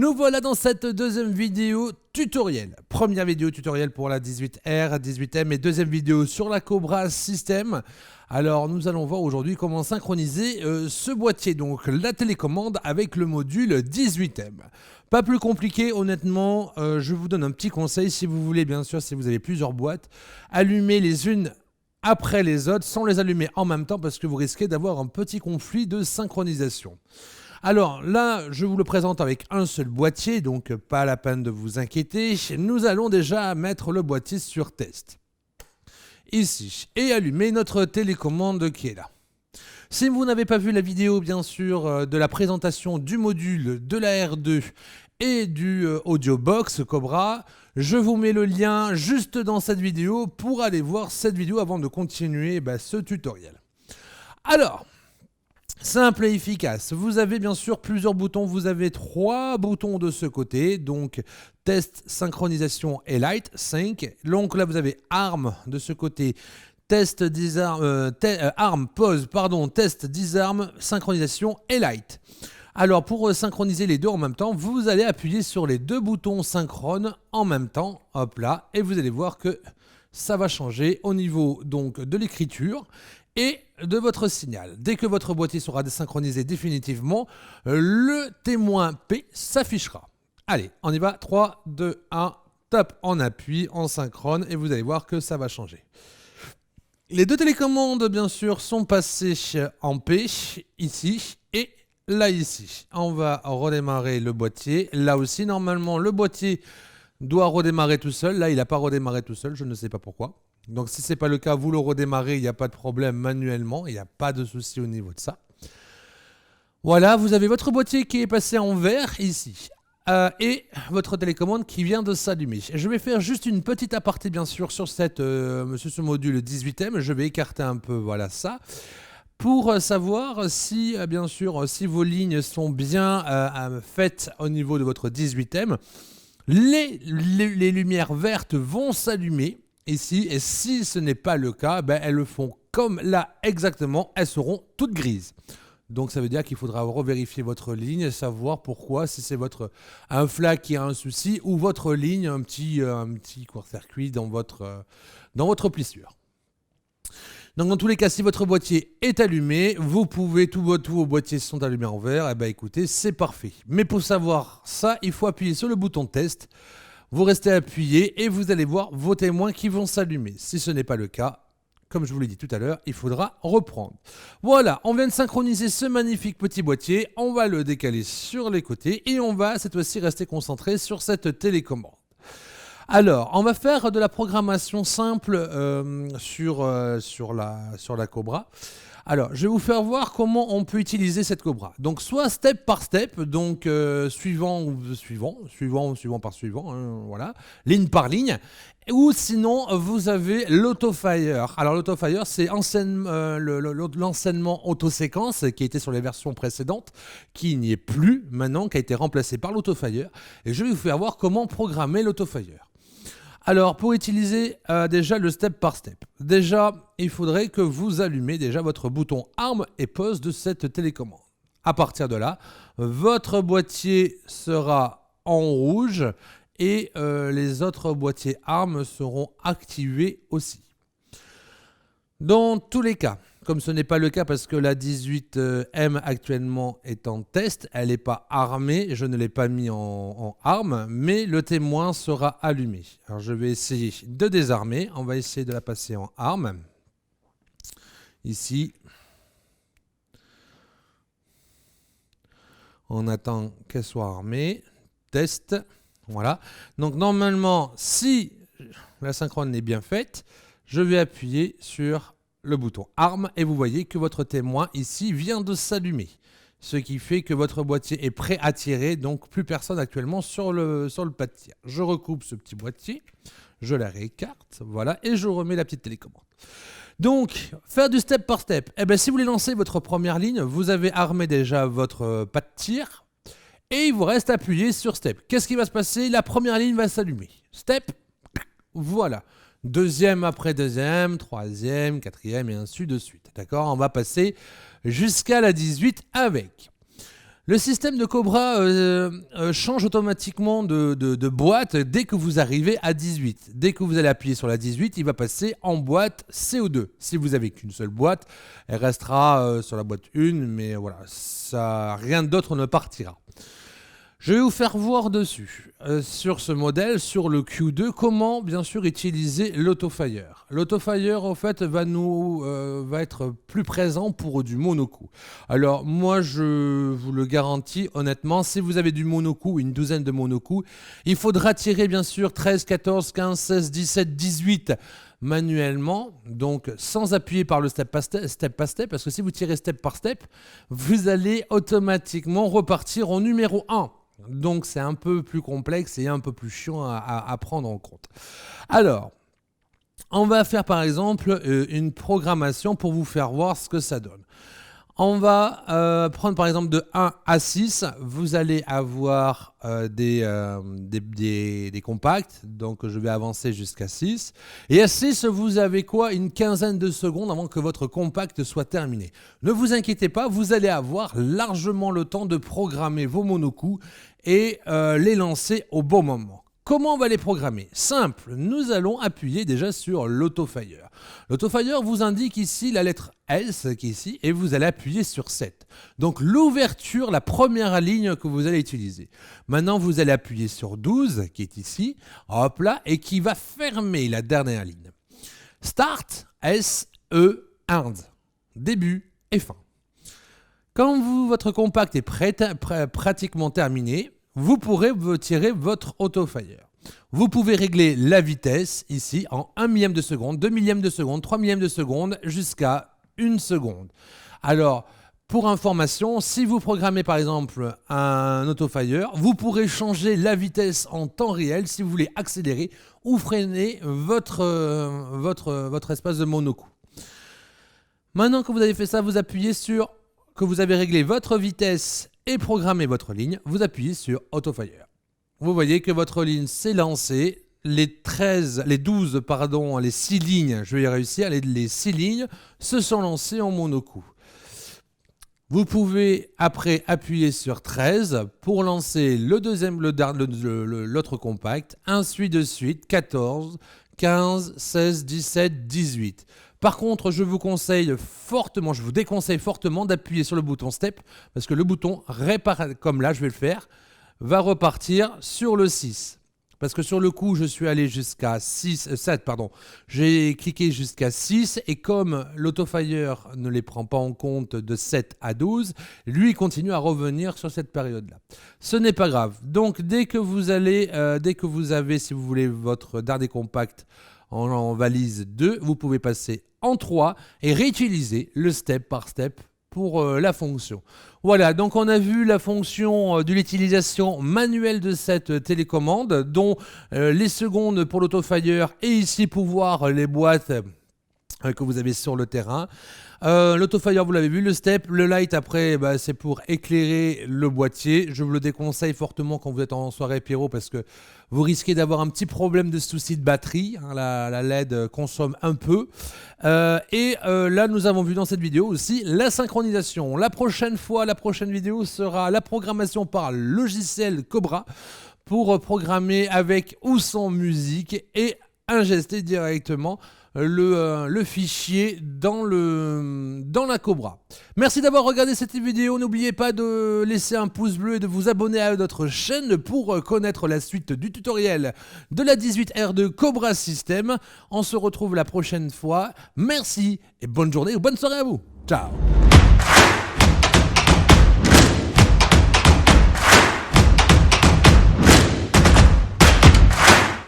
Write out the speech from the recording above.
Nous voilà dans cette deuxième vidéo tutoriel. Première vidéo tutoriel pour la 18R, 18M et deuxième vidéo sur la Cobra System. Alors nous allons voir aujourd'hui comment synchroniser ce boîtier, donc la télécommande avec le module 18M. Pas plus compliqué honnêtement, je vous donne un petit conseil si vous voulez, bien sûr, si vous avez plusieurs boîtes, allumez les unes après les autres sans les allumer en même temps parce que vous risquez d'avoir un petit conflit de synchronisation. Alors là, je vous le présente avec un seul boîtier, donc pas la peine de vous inquiéter. Nous allons déjà mettre le boîtier sur test. Ici, et allumer notre télécommande qui est là. Si vous n'avez pas vu la vidéo, bien sûr, de la présentation du module de la R2 et du Audio Box Cobra, je vous mets le lien juste dans cette vidéo pour aller voir cette vidéo avant de continuer ce tutoriel. Alors, simple et efficace. Vous avez bien sûr plusieurs boutons. Vous avez 3 boutons de ce côté. Donc, test, synchronisation et light, 5. Donc là, vous avez arm de ce côté. Test, disarm, arm, pause, pardon, test, disarm, synchronisation et light. Alors, pour synchroniser les deux en même temps, vous allez appuyer sur les 2 boutons synchrones en même temps. Hop là. Et vous allez voir que ça va changer au niveau donc de l'écriture et de votre signal. Dès que votre boîtier sera désynchronisé définitivement, le témoin P s'affichera. Allez, on y va. 3, 2, 1, top, on appuie, on synchrone et vous allez voir que ça va changer. Les 2 télécommandes, bien sûr, sont passées en P, ici, et là, ici. On va redémarrer le boîtier. Là aussi, normalement, le boîtier doit redémarrer tout seul. Là, il n'a pas redémarré tout seul, je ne sais pas pourquoi. Donc si ce n'est pas le cas, vous le redémarrez, il n'y a pas de problème manuellement, il n'y a pas de souci au niveau de ça. Voilà, vous avez votre boîtier qui est passé en vert ici. Et votre télécommande qui vient de s'allumer. Je vais faire juste une petite aparté bien sûr sur ce module 18M. Je vais écarter un peu voilà ça. Pour savoir si bien sûr si vos lignes sont bien faites au niveau de votre 18M, les lumières vertes vont s'allumer ici, et si ce n'est pas le cas, elles le font comme là exactement, elles seront toutes grises. Donc ça veut dire qu'il faudra revérifier votre ligne, savoir pourquoi, si c'est un flag qui a un souci ou votre ligne, un petit court-circuit dans votre plissure. Donc dans tous les cas, si votre boîtier est allumé, vous pouvez, tous vos boîtiers sont allumés en vert, écoutez, c'est parfait. Mais pour savoir ça, il faut appuyer sur le bouton test. Vous restez appuyé et vous allez voir vos témoins qui vont s'allumer. Si ce n'est pas le cas, comme je vous l'ai dit tout à l'heure, il faudra reprendre. Voilà, on vient de synchroniser ce magnifique petit boîtier. On va le décaler sur les côtés et on va cette fois-ci rester concentré sur cette télécommande. Alors, on va faire de la programmation simple sur la Cobra. Alors, je vais vous faire voir comment on peut utiliser cette Cobra. Donc, soit step par step, donc suivant par suivant, hein, voilà, ligne par ligne. Ou sinon, vous avez l'autofire. Alors, l'autofire, c'est l'enseignement autoséquence qui était sur les versions précédentes, qui n'y est plus maintenant, qui a été remplacé par l'autofire. Et je vais vous faire voir comment programmer l'autofire. Alors, pour utiliser déjà le step par step, déjà, il faudrait que vous allumez déjà votre bouton arm et pause de cette télécommande. À partir de là, votre boîtier sera en rouge et les autres boîtiers arm seront activés aussi. Dans tous les cas, comme ce n'est pas le cas parce que la 18M actuellement est en test, elle n'est pas armée, je ne l'ai pas mis en arme, mais le témoin sera allumé. Alors je vais essayer de désarmer, on va essayer de la passer en arme. Ici, on attend qu'elle soit armée, test, voilà. Donc normalement, si la synchrone est bien faite, je vais appuyer sur le bouton arme et vous voyez que votre témoin ici vient de s'allumer. Ce qui fait que votre boîtier est prêt à tirer, donc plus personne actuellement sur le pas de tir. Je recoupe ce petit boîtier, je la réécarte, voilà, et je remets la petite télécommande. Donc, faire du step par step. Si vous voulez lancer votre première ligne, vous avez armé déjà votre pas de tir et il vous reste appuyé sur step. Qu'est-ce qui va se passer? La première ligne va s'allumer. Step, voilà. Deuxième après deuxième, troisième, quatrième et ainsi de suite. D'accord? On va passer jusqu'à la 18 avec. Le système de Cobra change automatiquement de boîte dès que vous arrivez à 18. Dès que vous allez appuyer sur la 18, il va passer en boîte CO2. Si vous n'avez qu'une seule boîte, elle restera sur la boîte 1, mais voilà, ça, rien d'autre ne partira. Je vais vous faire voir dessus, sur ce modèle, sur le Q2, comment bien sûr utiliser l'autofire. L'autofire en fait va être plus présent pour du monocoup. Alors moi je vous le garantis honnêtement, si vous avez du monocoup, une douzaine de monocoups, il faudra tirer bien sûr 13, 14, 15, 16, 17, 18 manuellement, donc sans appuyer par le step par step, parce que si vous tirez step par step, vous allez automatiquement repartir au numéro 1. Donc c'est un peu plus complexe et un peu plus chiant à prendre en compte. Alors, on va faire par exemple une programmation pour vous faire voir ce que ça donne. On va prendre par exemple de 1 à 6, vous allez avoir des compacts, donc je vais avancer jusqu'à 6. Et à 6, vous avez quoi? Une quinzaine de secondes avant que votre compact soit terminé. Ne vous inquiétez pas, vous allez avoir largement le temps de programmer vos monocoups et les lancer au bon moment. Comment on va les programmer? Simple, nous allons appuyer déjà sur l'autofire. L'autofire vous indique ici la lettre S qui est ici et vous allez appuyer sur 7. Donc l'ouverture, la première ligne que vous allez utiliser. Maintenant vous allez appuyer sur 12 qui est ici, hop là, et qui va fermer la dernière ligne. Start, S-E, end, début et fin. Quand votre compact est pratiquement terminé, vous pourrez tirer votre autofire. Vous pouvez régler la vitesse ici en 1 millième de seconde, 2 millièmes de seconde, 3 millièmes de seconde jusqu'à 1 seconde. Alors, pour information, si vous programmez par exemple un autofire, vous pourrez changer la vitesse en temps réel si vous voulez accélérer ou freiner votre espace de monocoup. Maintenant que vous avez fait ça, vous appuyez sur que vous avez réglé votre vitesse et programmer votre ligne, vous appuyez sur autofire. Vous voyez que votre ligne s'est lancée, les 6 lignes, je vais y réussir, les 6 lignes se sont lancées en monocoup. Vous pouvez après appuyer sur 13 pour lancer l'autre compact, ainsi de suite, 14, 15, 16, 17, 18. Par contre, je vous déconseille fortement d'appuyer sur le bouton step parce que le bouton comme là je vais le faire, va repartir sur le 6. Parce que sur le coup, je suis allé jusqu'à 7, j'ai cliqué jusqu'à 6 et comme l'autofire ne les prend pas en compte de 7 à 12, lui il continue à revenir sur cette période-là. Ce n'est pas grave. Donc dès que vous avez, si vous voulez, votre dernier compact en valise 2, vous pouvez passer en 3 et réutiliser le step par step pour la fonction. Voilà, donc on a vu la fonction de l'utilisation manuelle de cette télécommande, dont les secondes pour l'autofire et ici pour voir les boîtes que vous avez sur le terrain. L'autofire, vous l'avez vu, le step, le light après, c'est pour éclairer le boîtier. Je vous le déconseille fortement quand vous êtes en soirée pyro parce que vous risquez d'avoir un petit problème de souci de batterie. Hein, la LED consomme un peu. Là, nous avons vu dans cette vidéo aussi la synchronisation. La prochaine vidéo sera la programmation par logiciel Cobra pour programmer avec ou sans musique et ingester directement le fichier dans la Cobra. Merci d'avoir regardé cette vidéo. N'oubliez pas de laisser un pouce bleu et de vous abonner à notre chaîne pour connaître la suite du tutoriel de la 18R de Cobra System. On se retrouve la prochaine fois. Merci et bonne journée ou bonne soirée à vous. Ciao.